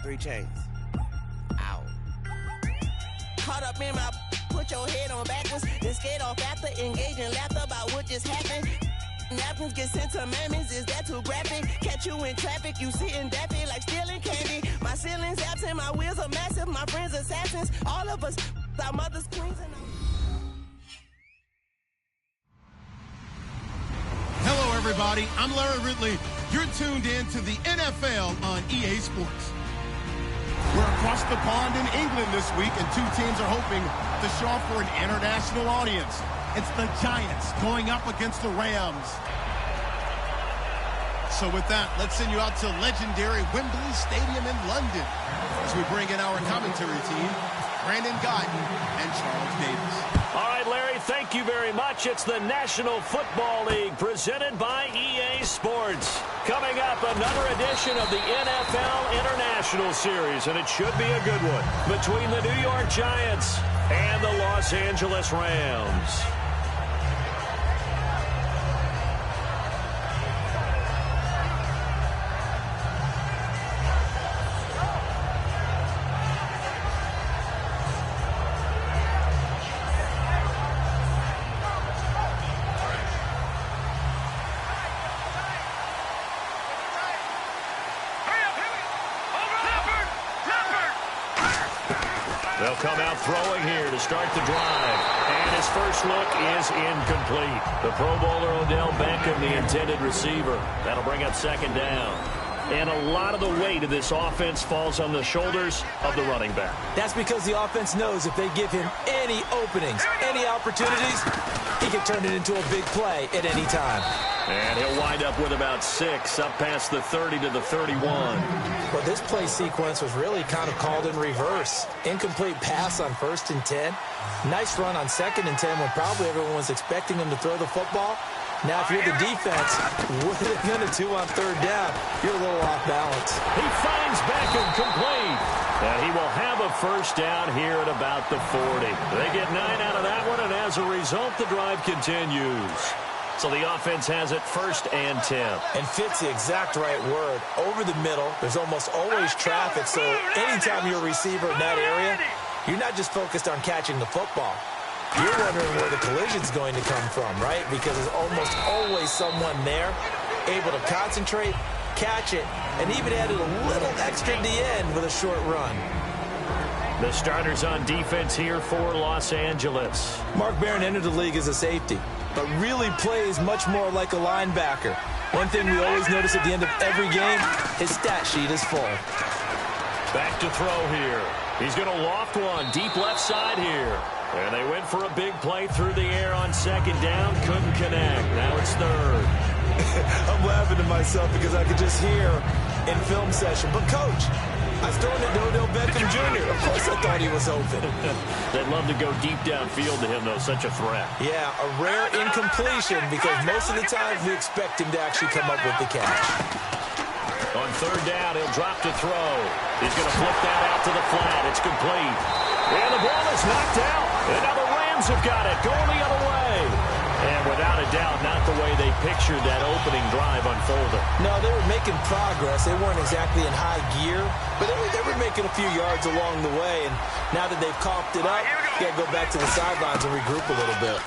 Three chains. Ow. Caught up in my, put your head on backwards, then skate off after, engage in laughter about what just happened. Napkins get sent to mammies, is that too graphic? Catch you in traffic, you sitting daffy like stealing candy. My ceiling's absent, my wheels are massive, my friends assassins. All of us, our mothers queens and Hello, everybody. I'm Larry Ridley. You're tuned in to the NFL on EA Sports. We're across the pond in England this week, and two teams are hoping to show off for an international audience. It's the Giants going up against the Rams. So with that, let's send you out to legendary Wembley Stadium in London as we bring in our commentary team, Brandon Guyton and Charles Davis. All right, Larry, thank you very much. It's the National Football League presented by EA Sports. Coming up, another edition of the NFL International Series, and it should be a good one, between the New York Giants and the Los Angeles Rams. They'll come out throwing here to start the drive. And his first look is incomplete. The Pro Bowler Odell Beckham, the intended receiver. That'll bring up second down. And a lot of the weight of this offense falls on the shoulders of the running back. That's because the offense knows if they give him any openings, any opportunities, he can turn it into a big play at any time. And he'll wind up with about 6, up past the 30 to the 31. Well, this play sequence was really kind of called in reverse. Incomplete pass on 1st and 10. Nice run on 2nd and 10 when probably everyone was expecting him to throw the football. Now, if you're the defense, what are they going to do on 3rd down? You're a little off balance. He finds Beckham complete. And he will have a first down here at about the 40. They get 9 out of that one, and as a result, the drive continues. So the offense has it 1st and 10. And fits the exact right word. Over the middle, there's almost always traffic, so anytime you're a receiver in that area, you're not just focused on catching the football. You're wondering where the collision's going to come from, right? Because there's almost always someone there able to concentrate, catch it, and even added a little extra at the end with a short run. The starters on defense here for Los Angeles. Mark Barron entered the league as a safety, but really plays much more like a linebacker. One thing we always notice at the end of every game, his stat sheet is full. Back to throw here. He's going to loft one deep left side here. And they went for a big play through the air on 2nd down. Couldn't connect. Now it's 3rd. I'm laughing to myself because I could just hear in film session. But, Coach, I was throwing it to Odell Beckham Jr. Of course I thought he was open. They'd love to go deep downfield to him, though. Such a threat. Yeah, a rare incompletion because most of the time we expect him to actually come up with the catch. On 3rd down, he'll drop to throw. He's going to flip that out to the flat. It's complete. And the ball is knocked out. And now the Rams have got it. Going the other way. And without a doubt, not the way they pictured that opening drive unfolding. No, they were making progress. They weren't exactly in high gear, but they were making a few yards along the way. And now that they've coughed it up, you got to go back to the sidelines and regroup a little bit.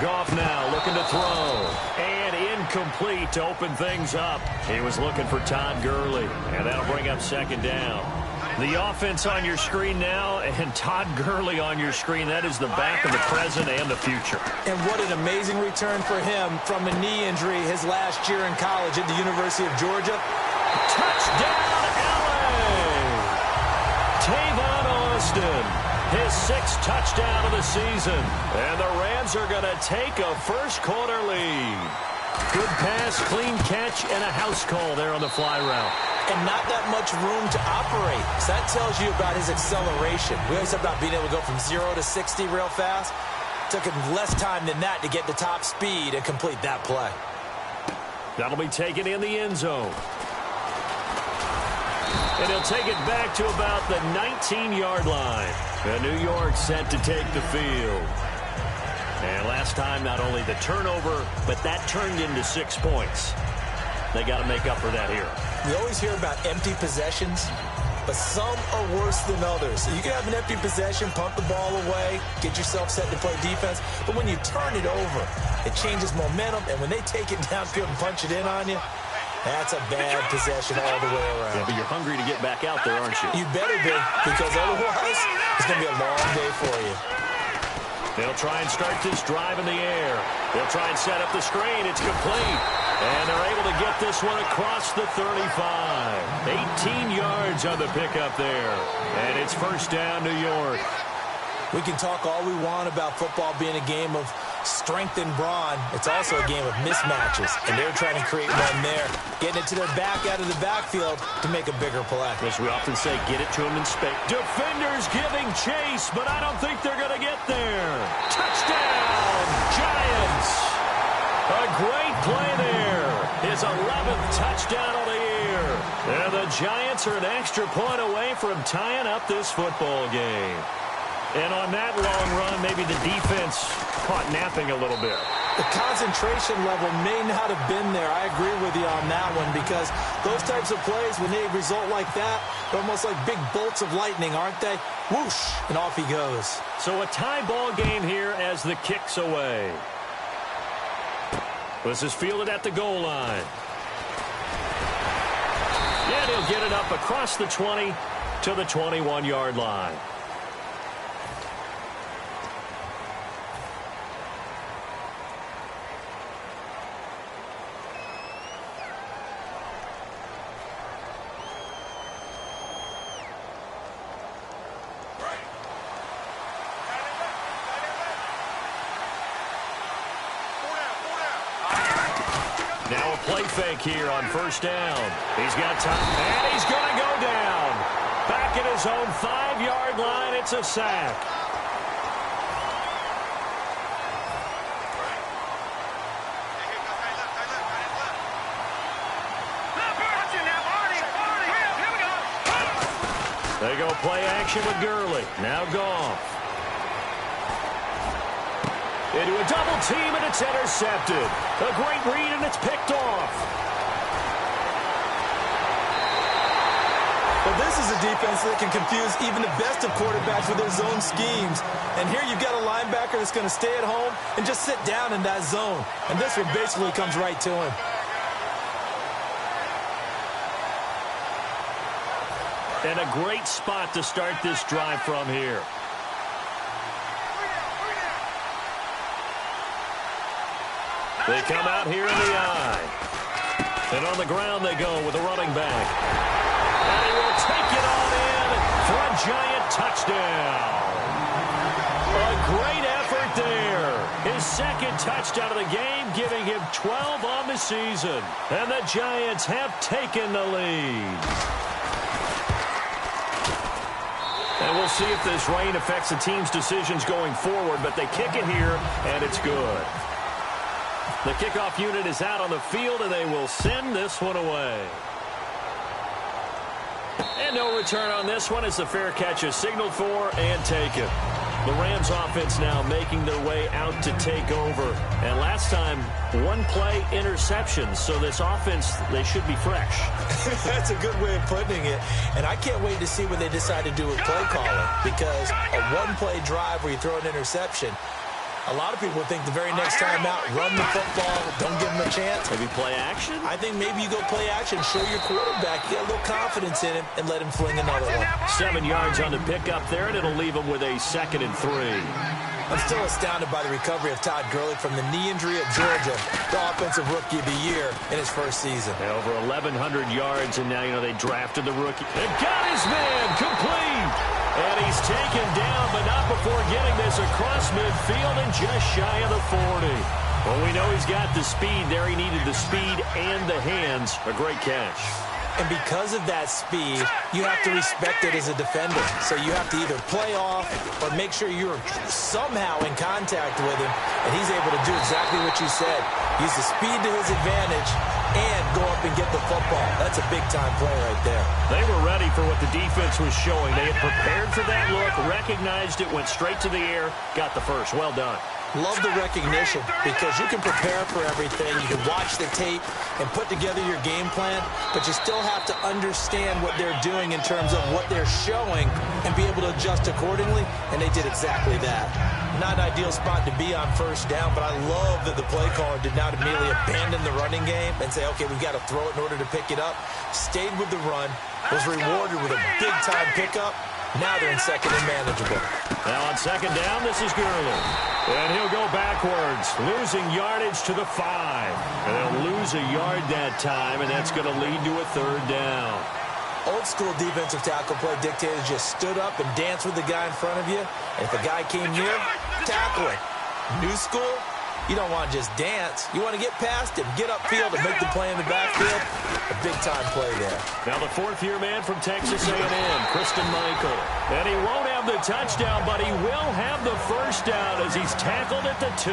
Goff now looking to throw. And incomplete to open things up. He was looking for Todd Gurley. And that'll bring up 2nd down. The offense on your screen now, and Todd Gurley on your screen. That is the back of the present and the future. And what an amazing return for him from a knee injury his last year in college at the University of Georgia. Touchdown, LA! Tavon Austin, his 6th touchdown of the season. And the Rams are going to take a first-quarter lead. Good pass, clean catch, and a house call there on the fly route. And not that much room to operate. So that tells you about his acceleration. We always talk about being able to go from 0 to 60 real fast. Took him less time than that to get to top speed and complete that play. That'll be taken in the end zone. And he'll take it back to about the 19-yard line. And New York set to take the field. And last time, not only the turnover, but that turned into 6 points. They got to make up for that here. We always hear about empty possessions, but some are worse than others. So you can have an empty possession, punt the ball away, get yourself set to play defense. But when you turn it over, it changes momentum. And when they take it downfield and punch it in on you, that's a bad possession all the way around. Yeah, but you're hungry to get back out there, aren't you? You better be, because otherwise, it's going to be a long day for you. They'll try and start this drive in the air. They'll try and set up the screen. It's complete. And they're able to get this one across the 35. 18 yards on the pickup there. And it's first down, New York. We can talk all we want about football being a game of strength and brawn. It's also a game of mismatches. And they're trying to create one there. Getting it to their back out of the backfield to make a bigger play. As we often say, get it to them in space. Defenders giving chase, but I don't think they're going to get there. Touchdown, Giants. A great play there. His 11th touchdown of the year. And the Giants are an extra point away from tying up this football game. And on that long run, maybe the defense caught napping a little bit. The concentration level may not have been there. I agree with you on that one, because those types of plays, when they result like that, they're almost like big bolts of lightning, aren't they? Whoosh, and off he goes. So a tie ball game here as the kick's away. This is fielded at the goal line. And he'll get it up across the 20 to the 21-yard line. Now a play fake here on first down. He's got time, and he's going to go down. Back at his own 5-yard line, it's a sack. They go play action with Gurley. Now Goff. Into a double team, and it's intercepted. A great read, and it's picked off. Well, this is a defense that can confuse even the best of quarterbacks with their zone schemes. And here you've got a linebacker that's going to stay at home and just sit down in that zone. And this one basically comes right to him. And a great spot to start this drive from here. They come out here in the eye. And on the ground they go with a running back. And he will take it on in for a Giant touchdown. A great effort there. His 2nd touchdown of the game, giving him 12 on the season. And the Giants have taken the lead. And we'll see if this rain affects the team's decisions going forward, but they kick it here, and it's good. The kickoff unit is out on the field, and they will send this one away. And no return on this one as the fair catch is signaled for and taken. The Rams offense now making their way out to take over. And last time, 1-play interceptions. So this offense, they should be fresh. That's a good way of putting it. And I can't wait to see what they decide to do with play calling. Because a 1-play drive where you throw an interception, A lot of people think the very next time out, run the football, don't give him a chance. Maybe play action? I think maybe you go play action, show your quarterback, you get a little confidence in him, and let him fling another one. 7 yards on the pickup there, and it'll leave him with a 2nd and 3. I'm still astounded by the recovery of Todd Gurley from the knee injury at Georgia, the offensive rookie of the year in his first season. Yeah, over 1,100 yards, and now, they drafted the rookie. And got his man complete. And he's taken down, but not before getting this across midfield and just shy of the 40. Well, we know he's got the speed there. He needed the speed and the hands. A great catch. And because of that speed, you have to respect it as a defender. So you have to either play off or make sure you're somehow in contact with him, and he's able to do exactly what you said. Use the speed to his advantage and go up and get the football. That's a big-time play right there. They were ready for what the defense was showing. They had prepared for that look, recognized it, went straight to the air, got the first. Well done. Love the recognition because you can prepare for everything. You can watch the tape and put together your game plan, but you still have to understand what they're doing in terms of what they're showing and be able to adjust accordingly, and they did exactly that. Not an ideal spot to be on first down, but I love that the play caller did not immediately abandon the running game and say, okay, we've got to throw it in order to pick it up. Stayed with the run, was rewarded with a big-time pickup. Now they're in 2nd and manageable. Now on 2nd down, this is Gurley. And he'll go backwards, losing yardage to the 5. And they'll lose a yard that time, and that's going to lead to a 3rd down. Old school defensive tackle play dictated just stood up and danced with the guy in front of you. And if a guy came near, tackle it. New school, you don't want to just dance. You want to get past him, get upfield, and make the play in the backfield. A big-time play there. Now the 4th-year man from Texas A&M, Christian Michael. And he won't have the touchdown, but he will have the first down as he's tackled at the 2.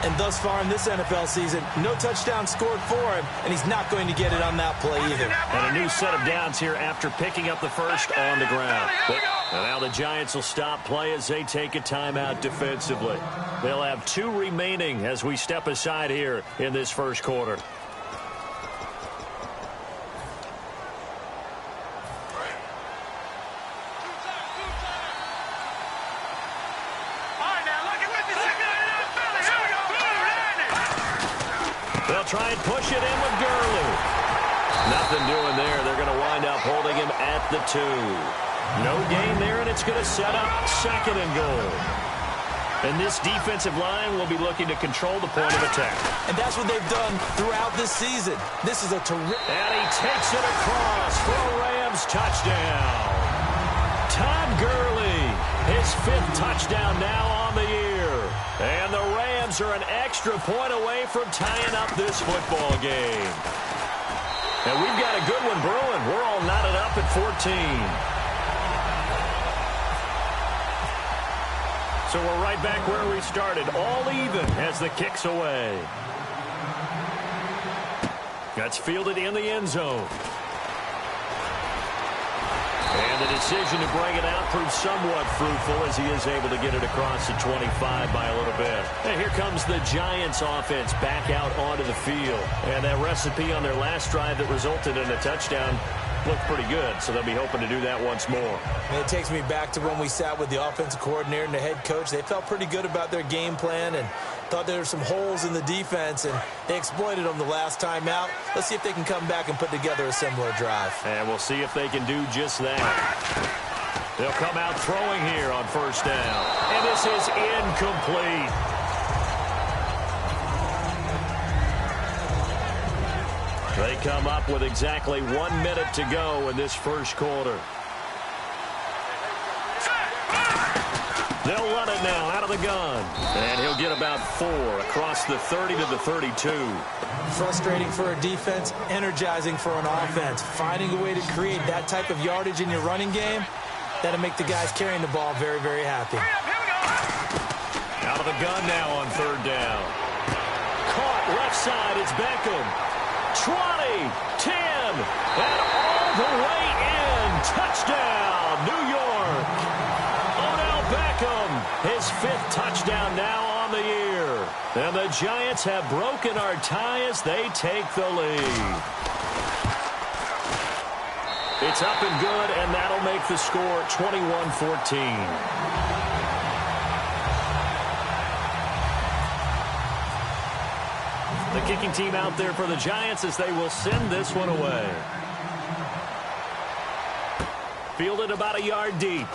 And thus far in this NFL season, no touchdown scored for him, and he's not going to get it on that play either. And a new set of downs here after picking up the first on the ground. And now the Giants will stop play as they take a timeout defensively. They'll have 2 remaining as we step aside here in this first quarter. They'll try and push it in with Gurley. Nothing doing there. They're going to wind up holding him at the 2. No gain there, and it's going to set up 2nd and goal. And this defensive line will be looking to control the point of attack. And that's what they've done throughout this season. This is a terrific... And he takes it across for a Rams touchdown. Todd Gurley, his 5th touchdown now on the year. And the Rams are an extra point away from tying up this football game. And we've got a good one brewing. We're all knotted up at 14. So we're right back where we started, all even as the kick's away. That's fielded in the end zone. And the decision to bring it out proved somewhat fruitful as he is able to get it across the 25 by a little bit. And here comes the Giants offense back out onto the field. And that recipe on their last drive that resulted in a touchdown looked pretty good, so they'll be hoping to do that once more. And it takes me back to when we sat with the offensive coordinator and the head coach. They felt pretty good about their game plan and thought there were some holes in the defense, and they exploited them the last time out. Let's see if they can come back and put together a similar drive. And we'll see if they can do just that. They'll come out throwing here on first down. And this is incomplete. They come up with exactly 1 minute to go in this first quarter. They'll run it now out of the gun. And he'll get about 4 across the 30 to the 32. Frustrating for a defense, energizing for an offense. Finding a way to create that type of yardage in your running game, that'll make the guys carrying the ball very, very happy. Out of the gun now on third down. Caught left side, it's Beckham. 20, 10, and all the way in. Touchdown, New York. Odell Beckham, his 5th touchdown now on the year. And the Giants have broken our tie as they take the lead. It's up and good, and that'll make the score 21-14. The kicking team out there for the Giants as they will send this one away. Fielded about a yard deep.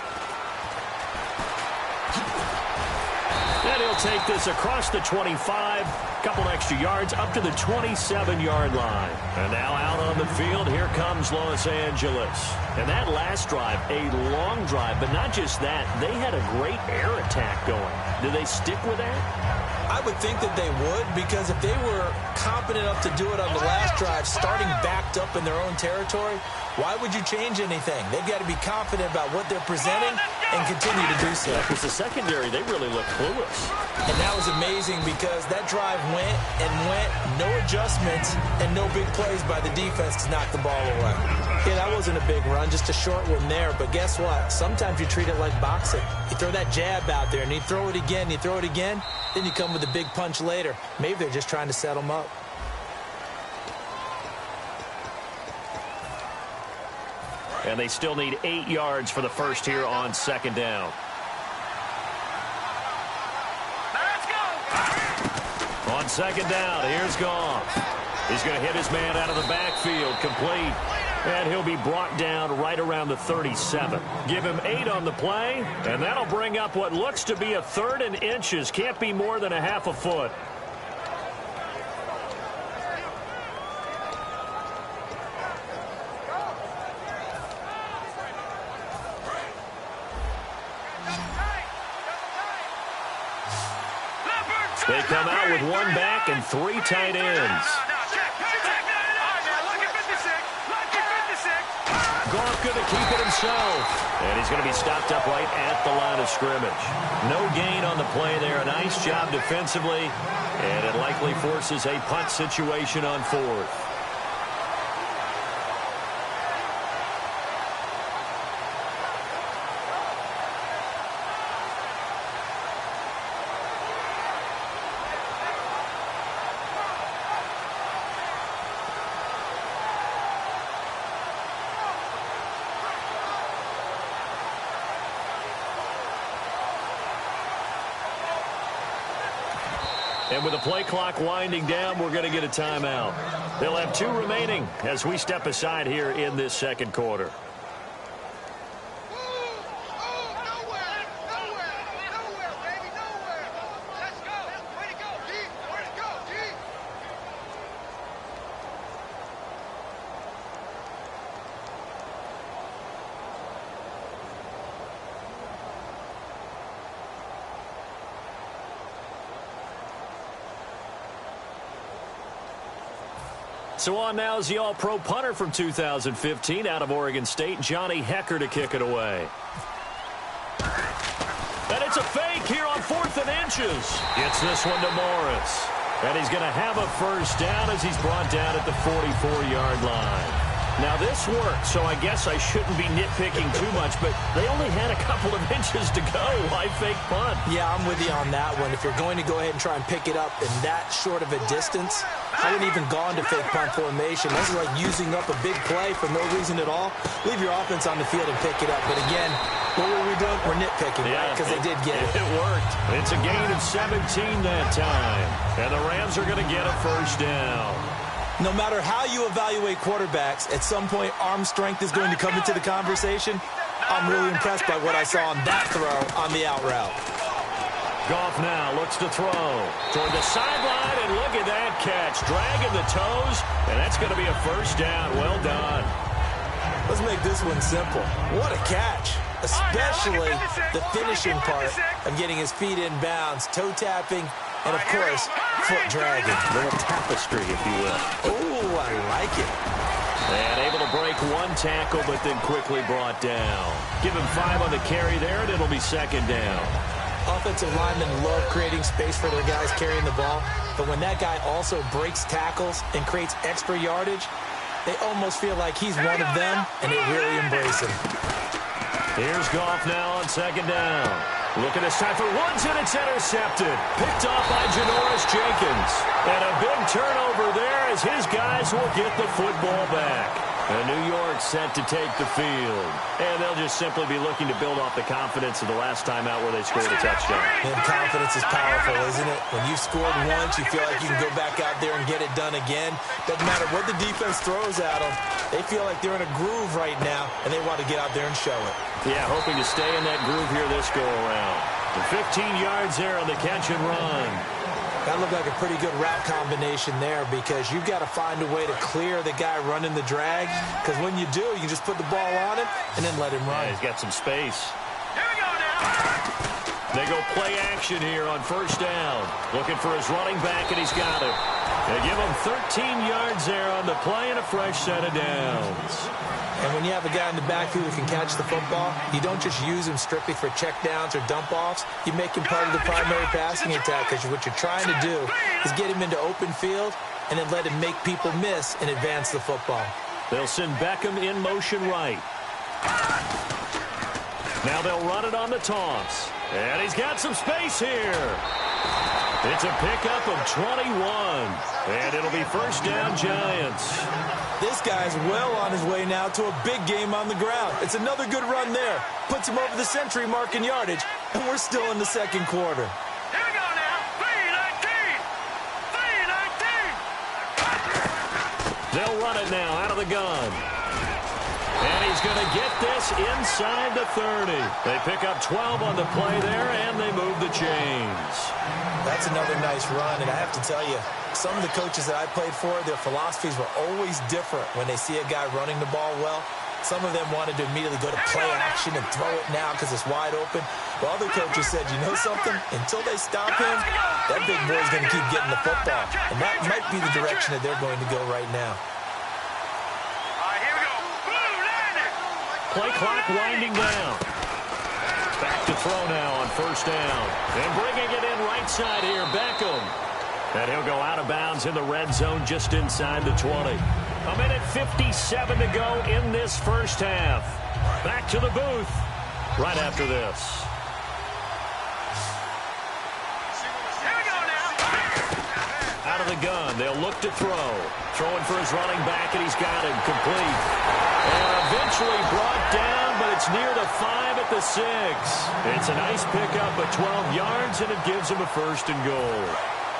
And he'll take this across the 25. Couple extra yards up to the 27-yard line. And now out on the field, here comes Los Angeles. And that last drive, a long drive, but not just that. They had a great air attack going. Do they stick with that? I would think that they would, because if they were competent enough to do it on the last drive, starting backed up in their own territory, why would you change anything? They've got to be confident about what they're presenting and continue to do so. Because the secondary, they really look clueless. And that was amazing because that drive went and went, no adjustments, and no big plays by the defense to knock the ball away. Yeah, that wasn't a big run, just a short one there. But guess what? Sometimes you treat it like boxing. You throw that jab out there, and you throw it again, you throw it again, then you come with a big punch later. Maybe they're just trying to set them up. And they still need 8 yards for the first here on second down. Let's go. On second down, here's Goff. He's going to hit his man out of the backfield, complete. And he'll be brought down right around the 37. Give him 8 on the play, and that'll bring up what looks to be a 3rd and inches. Can't be more than a half a foot. They come out with 1 back and 3 tight ends. Goff going to keep it himself. And he's going to be stopped up right at the line of scrimmage. No gain on the play there. A nice job defensively. And it likely forces a punt situation on 4th. And with the play clock winding down, we're going to get a timeout. They'll have 2 remaining as we step aside here in this second quarter. So on now is the All-Pro punter from 2015 out of Oregon State, Johnny Hekker, to kick it away. And it's a fake here on 4th and inches. Gets this one to Morris. And he's going to have a first down as he's brought down at the 44-yard line. Now, this worked, so I guess I shouldn't be nitpicking too much, but they only had a couple of inches to go. Why fake punt? Yeah, I'm with you on that one. If you're going to go ahead and try and pick it up in that short of a distance, I wouldn't even gone to fake punt formation. This is like using up a big play for no reason at all. Leave your offense on the field and pick it up. But again, what were we doing? We're nitpicking, right? Because they did get it. It worked. It's a gain of 17 that time. And the Rams are going to get a first down. No matter how you evaluate quarterbacks, at some point arm strength is going to come into the conversation. I'm really impressed by what I saw on that throw on the out route. Goff now looks to throw toward the sideline, and look at that catch. Dragging the toes, and that's going to be a first down. Well done. Let's make this one simple. What a catch, especially the finishing part of getting his feet in bounds, toe tapping, and, of course, foot dragging. A little tapestry, if you will. Oh, I like it. And able to break 1 tackle, but then quickly brought down. Give him 5 on the carry there, and it'll be second down. Offensive linemen love creating space for their guys carrying the ball, but when that guy also breaks tackles and creates extra yardage, they almost feel like he's one of them, and they really embrace him. Here's Goff now on second down. Look at this time for Woods, and it's intercepted. Picked off by Janoris Jenkins. And a big turnover there as his guys will get the football back. And New York set to take the field. And they'll just simply be looking to build off the confidence of the last time out where they scored a touchdown. And confidence is powerful, isn't it? When you've scored once, you feel like you can go back out there and get it done again. Doesn't matter what the defense throws at them. They feel like they're in a groove right now, and they want to get out there and show it. Yeah, hoping to stay in that groove here this go-around. The 15 yards there on the catch and run. That looked like a pretty good route combination there because you've got to find a way to clear the guy running the drag, because when you do, you just put the ball on him and then let him run. Yeah, he's got some space. Here we go now. They go play action here on first down. Looking for his running back, and he's got it. They give him 13 yards there on the play and a fresh set of downs. And when you have a guy in the backfield who can catch the football, you don't just use him strictly for checkdowns or dump-offs. You make him part of the primary passing attack, because what you're trying to do is get him into open field and then let him make people miss and advance the football. They'll send Beckham in motion right. Now they'll run it on the toss. And he's got some space here. It's a pickup of 21. And it'll be first down, Giants. This guy's well on his way now to a big game on the ground. It's another good run there. Puts him over the century mark in yardage, and we're still in the second quarter. Here we go now. 3-19. They'll run it now out of the gun. And he's going to get this inside the 30. They pick up 12 on the play there, and they move the chains. That's another nice run, and I have to tell you, some of the coaches that I played for, their philosophies were always different when they see a guy running the ball well. Some of them wanted to immediately go to play action and throw it now because it's wide open. While other coaches said, you know something? Until they stop him, that big boy's going to keep getting the football. And that might be the direction that they're going to go right now. Play clock winding down. Back to throw now on first down. And bringing it in right side here, Beckham. And he'll go out of bounds in the red zone just inside the 20. A minute 57 to go in this first half. Back to the booth right after this. Out of the gun, they'll look to throw. Throwing for his running back, and he's got him complete. And eventually brought down, but it's near the 5 at the 6. It's a nice pickup of 12 yards, and it gives him a first and goal.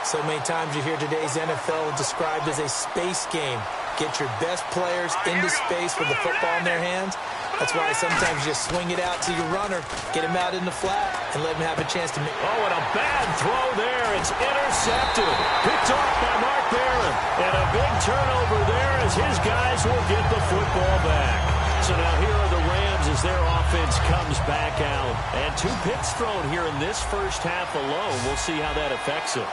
So many times you hear today's NFL described as a space game. Get your best players into space with the football in their hands. That's why sometimes you just swing it out to your runner, get him out in the flat, and let him have a chance to make. Oh, and a bad throw there. It's intercepted. Picked off by Mark Barron. And a big turnover there as his guys will get the football back. So now here are the Rams as their offense comes back out. And 2 picks thrown here in this first half alone. We'll see how that affects him.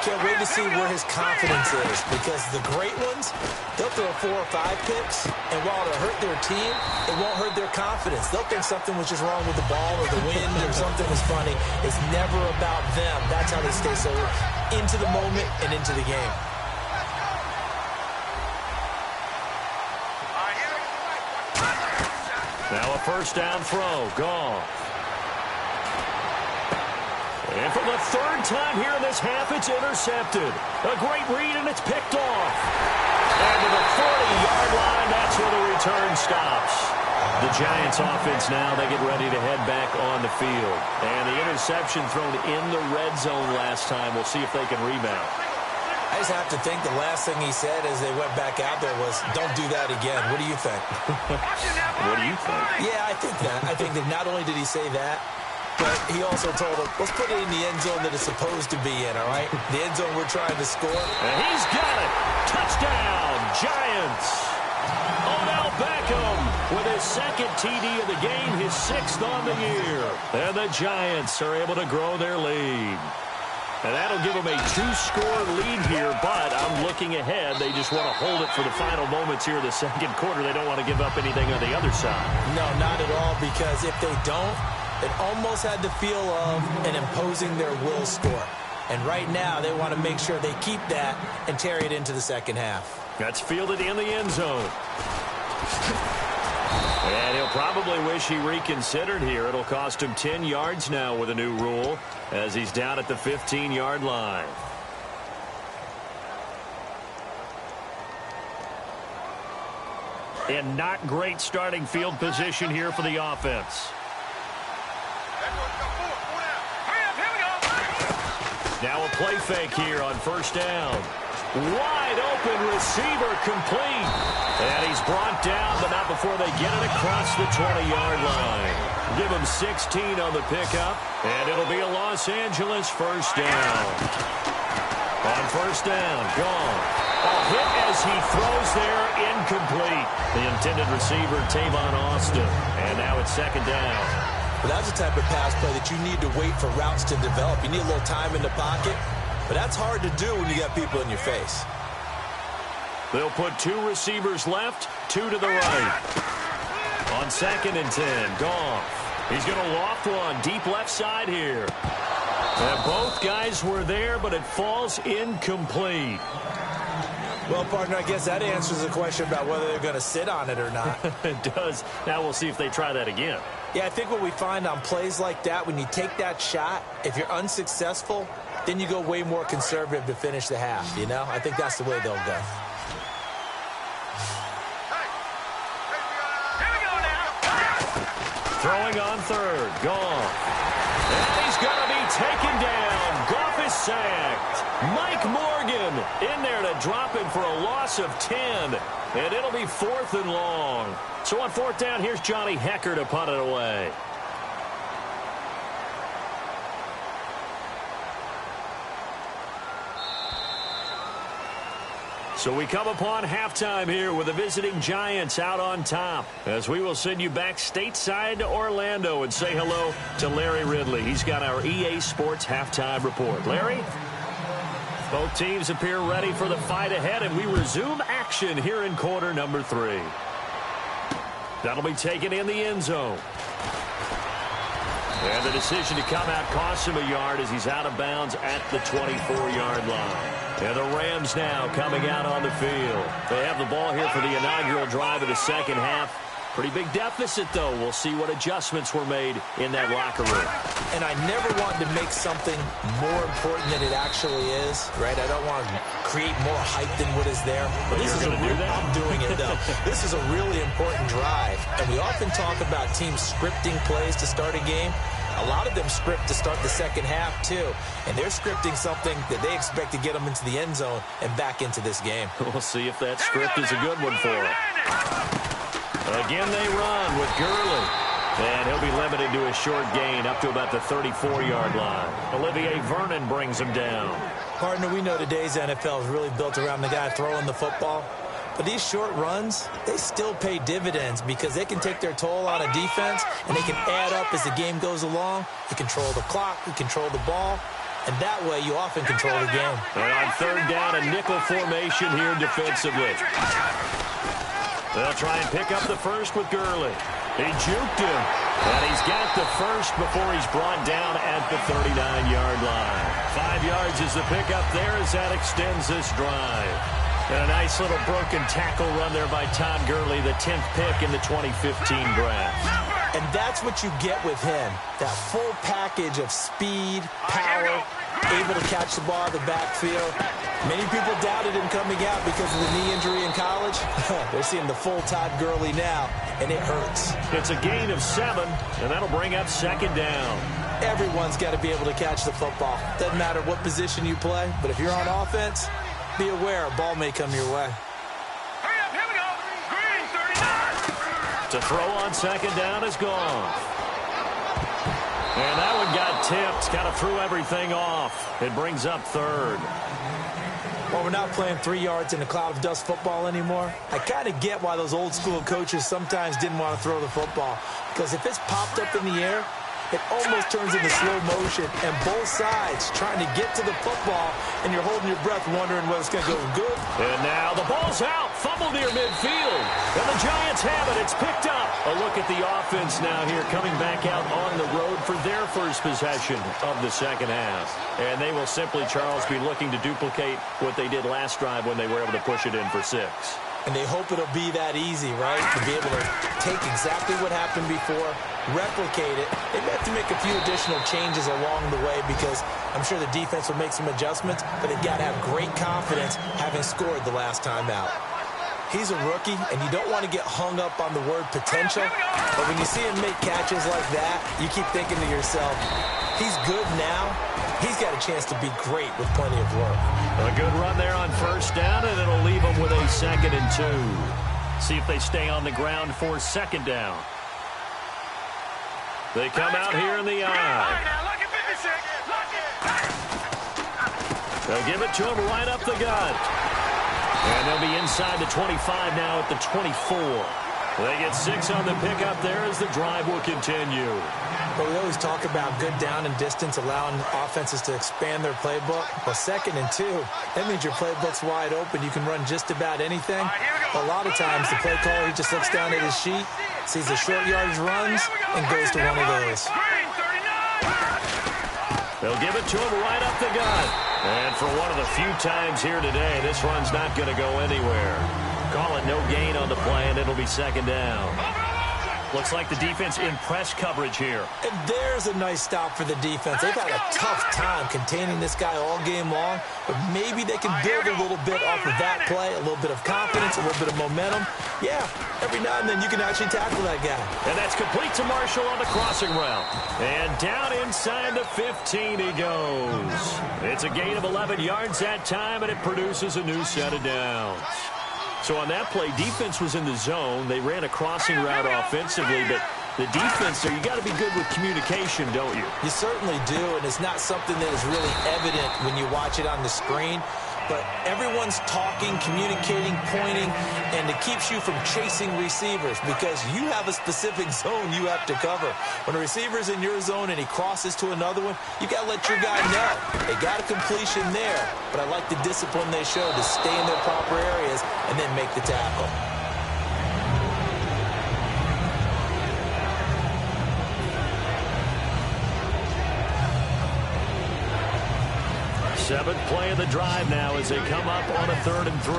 Can't wait to see where his confidence is, because the great ones, they'll throw 4 or 5 picks, and while it'll hurt their team, it won't hurt their confidence. They'll think something was just wrong with the ball or the wind or something was funny. It's never about them. That's how they stay so into the moment and into the game. Now a first down throw. Gone. And for the 3rd time here in this half, it's intercepted. A great read, and it's picked off. And to the 40-yard line, that's where the return stops. The Giants offense now, they get ready to head back on the field. And the interception thrown in the red zone last time. We'll see if they can rebound. I just have to think the last thing he said as they went back out there was, don't do that again. What do you think? What do you think? Yeah, I think that. I think that not only did he say that, but he also told him, let's put it in the end zone that it's supposed to be in, all right? The end zone we're trying to score. And he's got it. Touchdown, Giants. Odell Beckham with his 2nd TD of the game, his 6th on the year. And the Giants are able to grow their lead. And that'll give them a 2-score lead here, but I'm looking ahead. They just want to hold it for the final moments here in the second quarter. They don't want to give up anything on the other side. No, not at all, because if they don't, it almost had the feel of an imposing their will score. And right now, they want to make sure they keep that and carry it into the second half. That's fielded in the end zone. And he'll probably wish he reconsidered here. It'll cost him 10 yards now with a new rule as he's down at the 15-yard line. And not great starting field position here for the offense. Now a play fake here on first down. Wide open receiver complete. And he's brought down, but not before they get it across the 20-yard line. Give him 16 on the pickup, and it'll be a Los Angeles first down. On first down, gone. A hit as he throws there, incomplete. The intended receiver, Tavon Austin. And now it's second down. Well, that's the type of pass play that you need to wait for routes to develop. You need a little time in the pocket, but that's hard to do when you got people in your face. They'll put 2 receivers left, 2 to the right. On second and 10, Goff. He's going to loft one deep left side here. And both guys were there, but it falls incomplete. Well, partner, I guess that answers the question about whether they're going to sit on it or not. It does. Now we'll see if they try that again. Yeah, I think what we find on plays like that, when you take that shot, if you're unsuccessful, then you go way more conservative to finish the half, you know? I think that's the way they'll go. Throwing on third, Goff. And he's going to be taken down. Goff is sacked. Mike Morgan in there to drop him for a loss of 10. And it'll be 4th and long. So on 4th down, here's Johnny Hecker to punt it away. So we come upon halftime here with the visiting Giants out on top, as we will send you back stateside to Orlando and say hello to Larry Ridley. He's got our EA Sports halftime report. Larry? Both teams appear ready for the fight ahead, and we resume action here in quarter number 3. That'll be taken in the end zone. And the decision to come out costs him a yard as he's out of bounds at the 24-yard line. And the Rams now coming out on the field. They have the ball here for the inaugural drive of the second half. Pretty big deficit, though. We'll see what adjustments were made in that locker room. And I never want to make something more important than it actually is, right? I don't want to create more hype than what is there. But this is going to do that? I'm doing it, though. This is a really important drive. And we often talk about teams scripting plays to start a game. A lot of them script to start the second half, too. And they're scripting something that they expect to get them into the end zone and back into this game. We'll see if that script is a good one for them. Again, they run with Gurley. And he'll be limited to a short gain up to about the 34-yard line. Olivier Vernon brings him down. Partner, we know today's NFL is really built around the guy throwing the football. But these short runs, they still pay dividends because they can take their toll on a defense and they can add up as the game goes along. You control the clock, you control the ball, and that way you often control the game. And on third down, a nickel formation here defensively. They'll try and pick up the first with Gurley. He juked him, and he's got the first before he's brought down at the 39-yard line. 5 yards is the pickup there as that extends this drive. And a nice little broken tackle run there by Todd Gurley, the 10th pick in the 2015 draft. And that's what you get with him, that full package of speed, power, able to catch the ball in the backfield. Many people doubted him coming out because of the knee injury in college. They're seeing the full Todd Gurley now, and it hurts. It's a gain of 7, and that'll bring up second down. Everyone's got to be able to catch the football. Doesn't matter what position you play, but if you're on offense, be aware a ball may come your way. Hurry up, here we go. Green, 39. To throw on second down is gone. And that one got tipped, kind of threw everything off. It brings up third. Well, we're not playing 3 yards in a cloud of dust football anymore. I kind of get why those old school coaches sometimes didn't want to throw the football. Because if it's popped up in the air, it almost turns into slow motion, and both sides trying to get to the football, and you're holding your breath wondering whether it's going to go good. And now the ball's out, fumbled near midfield, and the Giants have it. It's picked up. A look at the offense now here, coming back out on the road for their first possession of the second half. And they will simply, Charles, be looking to duplicate what they did last drive when they were able to push it in for 6. And they hope it'll be that easy, right? To be able to take exactly what happened before, replicate it. They may have to make a few additional changes along the way because I'm sure the defense will make some adjustments, but they've got to have great confidence having scored the last time out. He's a rookie, and you don't want to get hung up on the word potential, but when you see him make catches like that, you keep thinking to yourself, he's good now, he's got a chance to be great with plenty of work. A good run there on first down, and it'll leave them with a 2nd and 2. See if they stay on the ground for 2nd down. They come out here in the eye. They'll give it to him right up the gut. And they'll be inside the 25 now at the 24. They get 6 on the pickup there as the drive will continue. But we always talk about good down and distance, allowing offenses to expand their playbook. Well, 2nd and 2, that means your playbook's wide open. You can run just about anything. A lot of times, the play caller, he just looks down at his sheet, sees the short yardage runs, and goes to one of those. They'll give it to him right up the gut. And for one of the few times here today, this run's not going to go anywhere. Call it no gain on the play, and it'll be 2nd down. Looks like the defense in press coverage here. And there's a nice stop for the defense. They've had a tough time containing this guy all game long, but maybe they can build a little bit off of that play, a little bit of confidence, a little bit of momentum. Yeah, every now and then you can actually tackle that guy. And that's complete to Marshall on the crossing route. And down inside the 15 he goes. It's a gain of 11 yards that time, and it produces a new set of downs. So on that play, defense was in the zone. They ran a crossing route offensively, but the defense there, you got to be good with communication, don't you? You certainly do, and it's not something that is really evident when you watch it on the screen. But everyone's talking, communicating, pointing, and it keeps you from chasing receivers because you have a specific zone you have to cover. When a receiver's in your zone and he crosses to another one, you got to let your guy know. They got a completion there, but I like the discipline they showed to stay in their proper areas and then make the tackle. Seventh play of the drive now as they come up on a 3rd and 3.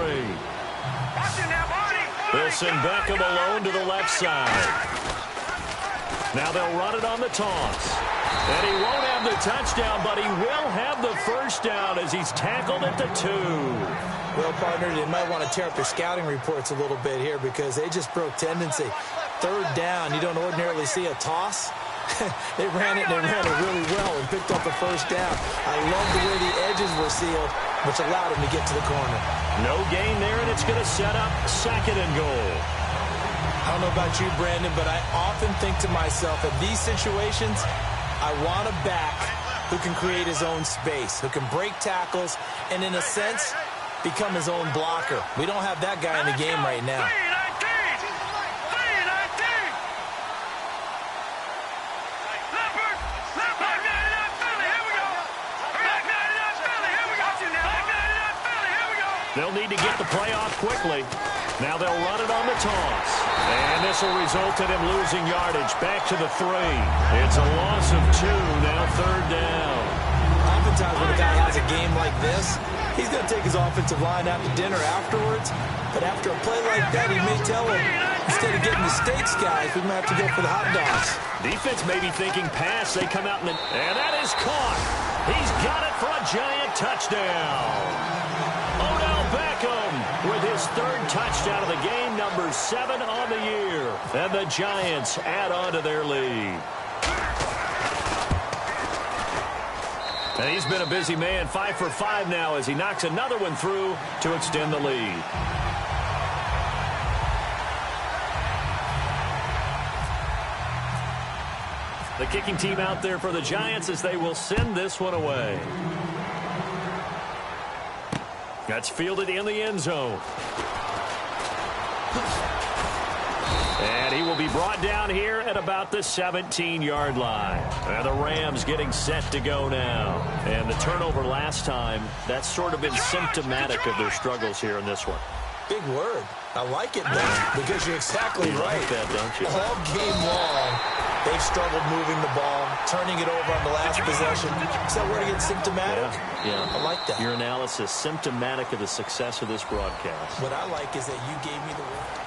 They'll send Beckham alone to the left side. Now they'll run it on the toss. And he won't have the touchdown, but he will have the 1st down as he's tackled at the 2. Well, partner, they might want to tear up their scouting reports a little bit here because they just broke tendency. 3rd down, you don't ordinarily see a toss. They ran it really well and picked up the 1st down. I love the way the edges were sealed, which allowed him to get to the corner. No gain there, and it's going to set up 2nd and goal. I don't know about you, Brandon, but I often think to myself, in these situations, I want a back who can create his own space, who can break tackles, and in a sense, become his own blocker. We don't have that guy in the game right now. They'll need to get the play off quickly. Now they'll run it on the toss. And this will result in him losing yardage back to the 3. It's a loss of 2, now 3rd down. Oftentimes when a guy has a game like this, he's going to take his offensive line out to dinner afterwards. But after a play like that, he may tell him, instead of getting the steaks, guys, we might have to go for the hot dogs. Defense may be thinking pass. They come out and that is caught. He's got it for a giant touchdown. Beckham with his 3rd touchdown of the game, number 7 on the year. And the Giants add on to their lead. And he's been a busy man, 5 for 5 now as he knocks another one through to extend the lead. The kicking team out there for the Giants as they will send this one away. That's fielded in the end zone. And he will be brought down here at about the 17-yard line. And the Rams getting set to go now. And the turnover last time, that's sort of been symptomatic of their struggles here in this one. Big word. I like it, though, because you're exactly right. Like that, don't you? All game long, they've struggled moving the ball, turning it over on the last possession. Is that word again, symptomatic? Yeah. I like that. Your analysis, symptomatic of the success of this broadcast. What I like is that you gave me the word.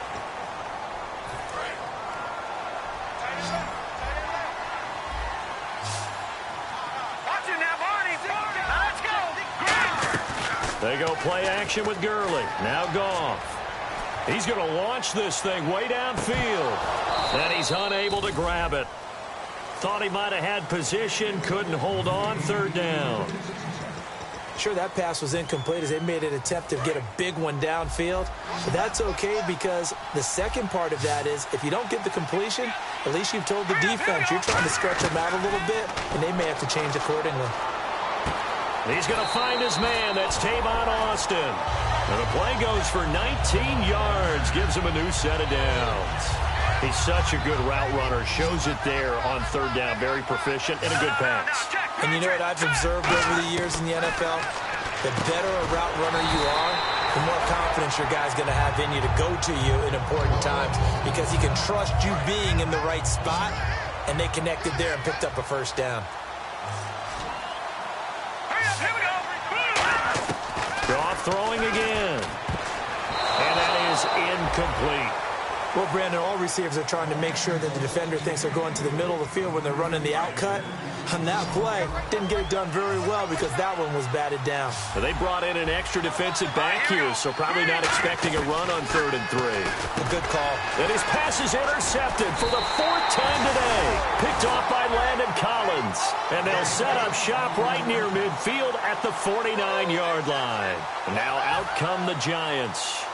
They go play action with Gurley. Now Goff. He's going to launch this thing way downfield. And he's unable to grab it. Thought he might have had position, couldn't hold on, third down. Sure, that pass was incomplete as they made an attempt to get a big one downfield. But that's okay because the second part of that is if you don't get the completion, at least you've told the defense you're trying to stretch them out a little bit, and they may have to change accordingly. He's going to find his man. That's Tavon Austin. And the play goes for 19 yards, gives him a new set of downs. He's such a good route runner. Shows it there on third down. Very proficient and a good pass. And you know what I've observed over the years in the NFL? The better a route runner you are, the more confidence your guy's going to have in you to go to you in important times because he can trust you being in the right spot, and they connected there and picked up a first down. Goff throwing again. And that is incomplete. Well, Brandon, all receivers are trying to make sure that the defender thinks they're going to the middle of the field when they're running the out cut. On that play, didn't get it done very well because that one was batted down. Well, they brought in an extra defensive back here, so probably not expecting a run on 3rd and 3. A good call. And his pass is intercepted for the 4th time today. Picked off by Landon Collins. And they'll set up shop right near midfield at the 49-yard line. Now out come the Giants.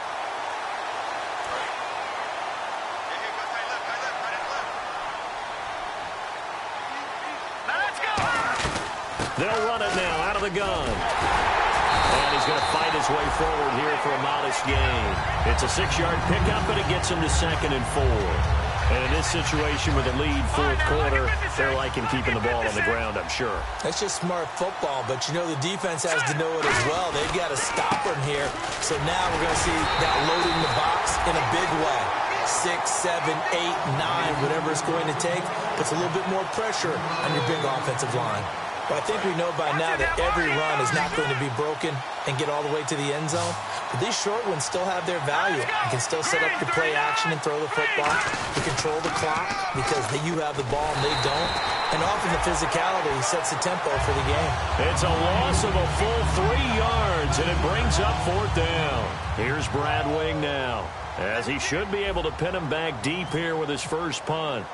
They'll run it now out of the gun. And he's going to fight his way forward here for a modest gain. It's a 6-yard pickup, but it gets him to 2nd and 4. And in this situation with a lead 4th quarter, they're liking keeping the ball on the ground, I'm sure. That's just smart football, but you know the defense has to know it as well. They've got to stop him here. So now we're going to see that loading the box in a big way. 6, 7, 8, 9, whatever it's going to take, puts a little bit more pressure on your big offensive line. Well, I think we know by now that every run is not going to be broken and get all the way to the end zone. But these short ones still have their value. You can still set up your play action and throw the football. You control the clock because you have the ball and they don't. And often the physicality sets the tempo for the game. It's a loss of a full 3 yards, and it brings up 4th down. Here's Brad Wing now, as he should be able to pin him back deep here with his first punt.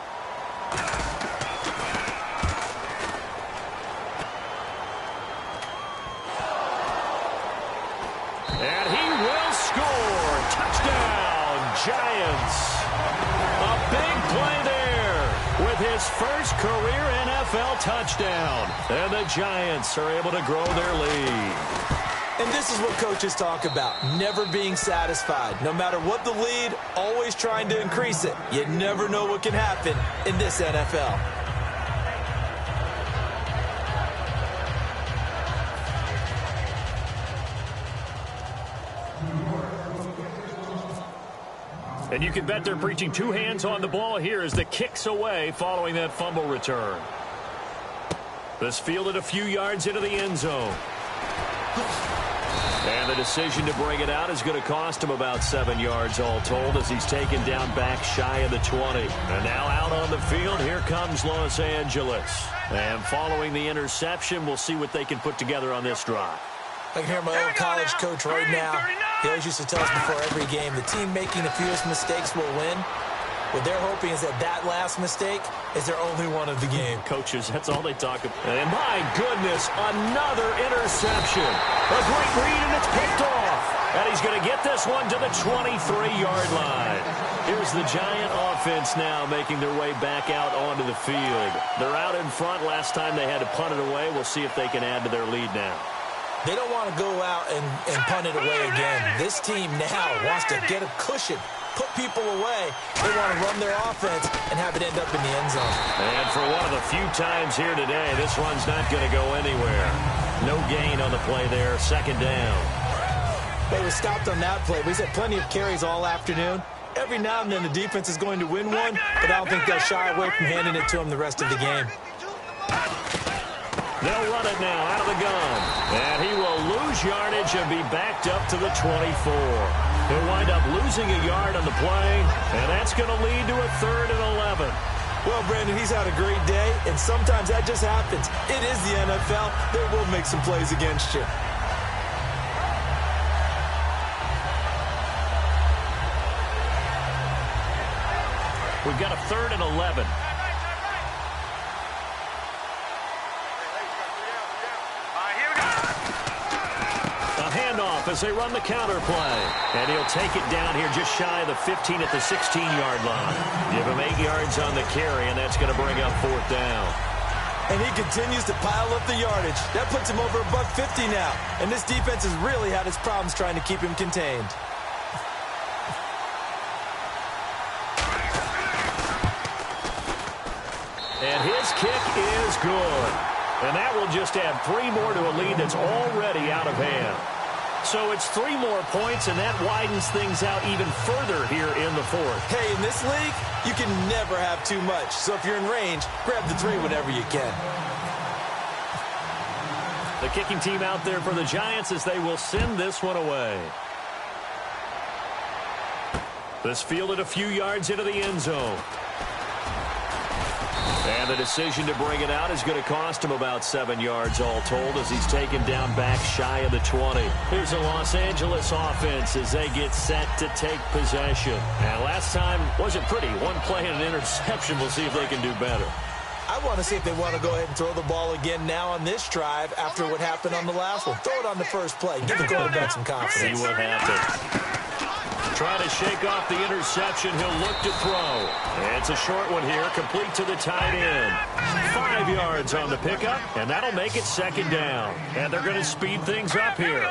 And he will score. Touchdown, Giants. A big play there with his first career NFL touchdown. And the Giants are able to grow their lead. And this is what coaches talk about, never being satisfied. No matter what the lead, always trying to increase it. You never know what can happen in this NFL. And you can bet they're preaching 2 hands on the ball here as the kick's away following that fumble return. This fielded a few yards into the end zone. And the decision to bring it out is going to cost him about 7 yards all told as he's taken down back shy of the 20. And now out on the field, here comes Los Angeles. And following the interception, we'll see what they can put together on this drive. I can hear my old college coach right now. He always used to tell us before every game, the team making the fewest mistakes will win. What they're hoping is that last mistake is their only one of the game. Coaches, that's all they talk about. And my goodness, another interception. A great read, and it's picked off. And he's going to get this one to the 23-yard line. Here's the Giant offense now making their way back out onto the field. They're out in front. Last time they had to punt it away. We'll see if they can add to their lead now. They don't want to go out and punt it away again. This team now wants to get a cushion, put people away. They want to run their offense and have it end up in the end zone. And for one of the few times here today, this one's not going to go anywhere. No gain on the play there, 2nd down. They were stopped on that play. We've had plenty of carries all afternoon. Every now and then the defense is going to win one, but I don't think they'll shy away from handing it to them the rest of the game. They'll run it now out of the gun. And he will lose yardage and be backed up to the 24. He'll wind up losing a yard on the play, and that's going to lead to a 3rd and 11. Well, Brandon, he's had a great day, and sometimes that just happens. It is the NFL. They will make some plays against you. We've got a 3rd and 11. off as they run the counter play. And he'll take it down here just shy of the 15 at the 16-yard line. Give him 8 yards on the carry, and that's going to bring up 4th down. And he continues to pile up the yardage. That puts him over $150 now. And this defense has really had its problems trying to keep him contained. And his kick is good. And that will just add 3 more to a lead that's already out of hand. So it's 3 more points, and that widens things out even further here in the 4th. Hey, in this league, you can never have too much. So if you're in range, grab the 3 whenever you can. The kicking team out there for the Giants as they will send this one away. This fielded a few yards into the end zone. And the decision to bring it out is going to cost him about 7 yards all told as he's taken down back shy of the 20. Here's a Los Angeles offense as they get set to take possession. And last time wasn't pretty. 1 play and an interception. We'll see if they can do better. I want to see if they want to go ahead and throw the ball again now on this drive after what happened on the last one. Throw it on the first play. Give the quarterback some confidence. See what happens. Trying to shake off the interception. He'll look to throw. It's a short one here, complete to the tight end. 5 yards on the pickup, and that'll make it 2nd down. And they're going to speed things up here.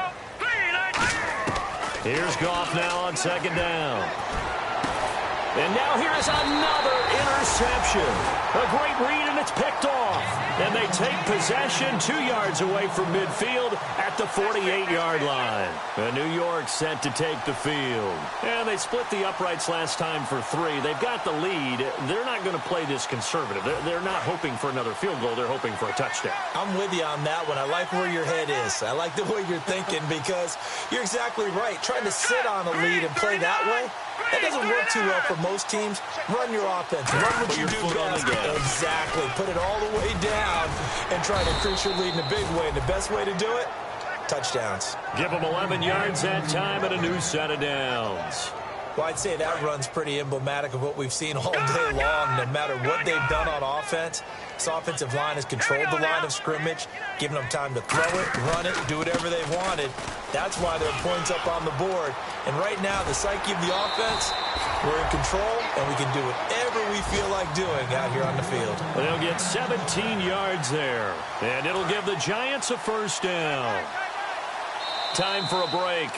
Here's Goff now on 2nd down. And now here is another interception. A great read, and it's picked off. And they take possession 2 yards away from midfield at the 48-yard line. And New York set to take the field. And they split the uprights last time for 3. They've got the lead. They're not going to play this conservative. They're not hoping for another field goal. They're hoping for a touchdown. I'm with you on that one. I like where your head is. I like the way you're thinking because you're exactly right. Trying to sit on a lead and play that way, that doesn't work too well for most teams. Run your offense. Run what you do best. Exactly. Put it all the way down and try to increase your lead in a big way. And the best way to do it, touchdowns. Give them 11 yards that time and a new set of downs. Well, I'd say that run's pretty emblematic of what we've seen all day long. No matter what they've done on offense, this offensive line has controlled the line of scrimmage, given them time to throw it, run it, do whatever they wanted. That's why there are points up on the board. And right now, the psyche of the offense, we're in control, and we can do whatever we feel like doing out here on the field. They'll get 17 yards there, and it'll give the Giants a 1st down. Time for a break.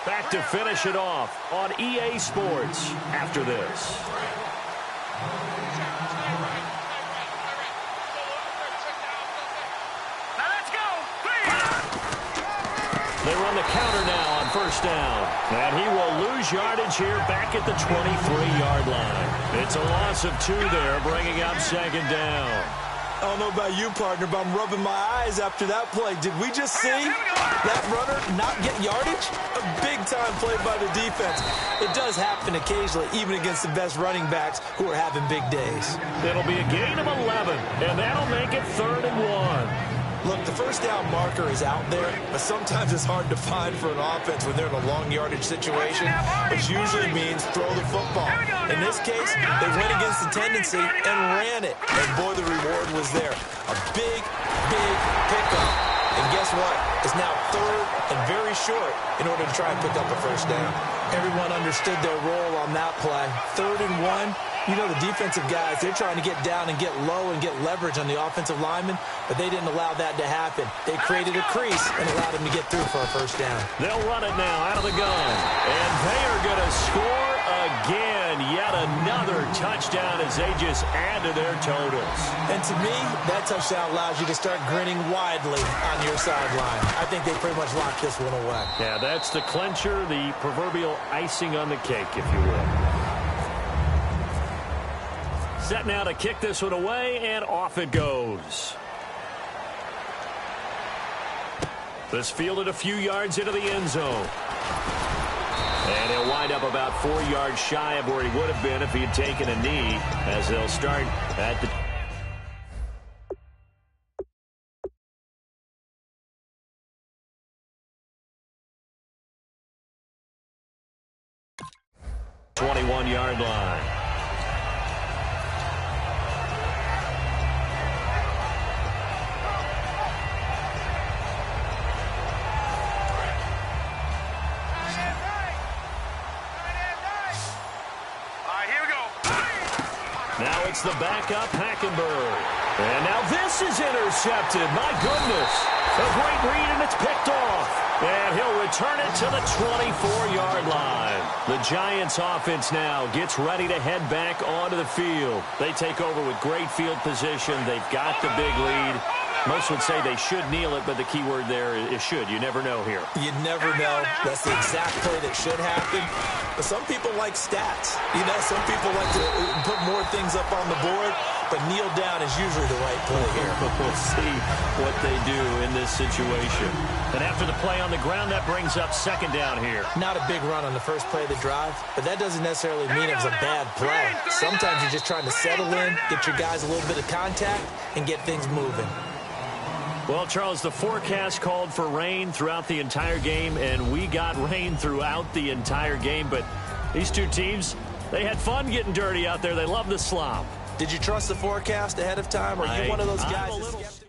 Back to finish it off on EA Sports after this. Now let's go. They run the counter now on 1st down. And he will lose yardage here back at the 23-yard line. It's a loss of 2 there, bringing up 2nd down. I don't know about you, partner, but I'm rubbing my eyes after that play. Did we just see that runner not get yardage? A big-time play by the defense. It does happen occasionally, even against the best running backs who are having big days. It'll be a gain of 11, and that'll make it 3rd and 1. Look, the 1st down marker is out there, but sometimes it's hard to find for an offense when they're in a long yardage situation, which usually means throw the football. In this case, they went against the tendency and ran it, and boy, the reward was there. A big, big pickup. And guess what? It's now 3rd and very short in order to try and pick up a 1st down. Everyone understood their role on that play. 3rd and 1. You know, the defensive guys, they're trying to get down and get low and get leverage on the offensive lineman, but they didn't allow that to happen. They created a crease and allowed him to get through for a 1st down. They'll run it now out of the gun. And they are going to score again. Yet another touchdown as they just add to their totals. And to me, that touchdown allows you to start grinning widely on your sideline. I think they pretty much locked this one away. Yeah, that's the clincher, the proverbial icing on the cake, if you will. Set now to kick this one away, and off it goes. This fielded a few yards into the end zone. And he'll wind up about 4 yards shy of where he would have been if he had taken a knee, as they'll start at the 21-yard line. Now it's the backup, Hackenberg. And now this is intercepted. My goodness. A great read, and it's picked off. And he'll return it to the 24-yard line. The Giants offense now gets ready to head back onto the field. They take over with great field position. They've got the big lead. Most would say they should kneel it, but the key word there is should. You never know here. You never know. That's the exact play that should happen. But some people like stats. You know, some people like to put more things up on the board, but kneel down is usually the right play here. We'll see what they do in this situation. And after the play on the ground, that brings up second down here. Not a big run on the first play of the drive, but that doesn't necessarily mean it was a bad play. Sometimes you're just trying to settle in, get your guys a little bit of contact, and get things moving. Well, Charles, the forecast called for rain throughout the entire game, and we got rain throughout the entire game. But these two teams, they had fun getting dirty out there. They love the slop. Did you trust the forecast ahead of time? Or are you one of those guys?